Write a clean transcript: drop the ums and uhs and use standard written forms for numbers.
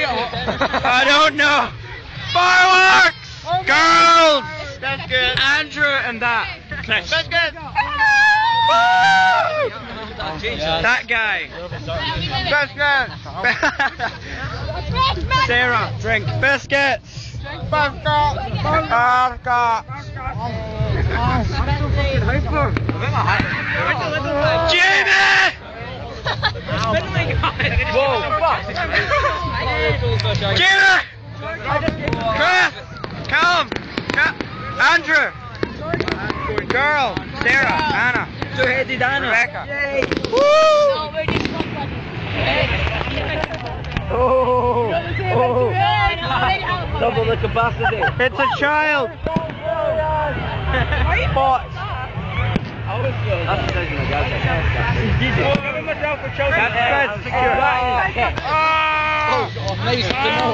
I don't know. Fireworks! Girls! That's good. Andrew and that. That's good. That guy. That's good. Sarah, drink biscuits. Jamie! Whoa, fuck. Jamie! Chris! Callum! Andrew! Girl! Sarah! Anna! Two-headed Anna! Rebecca! Yay! Woo! Oh! Double the capacity! It's a child! Spots! That's the decision I got. That's secure. Oh, nice to know.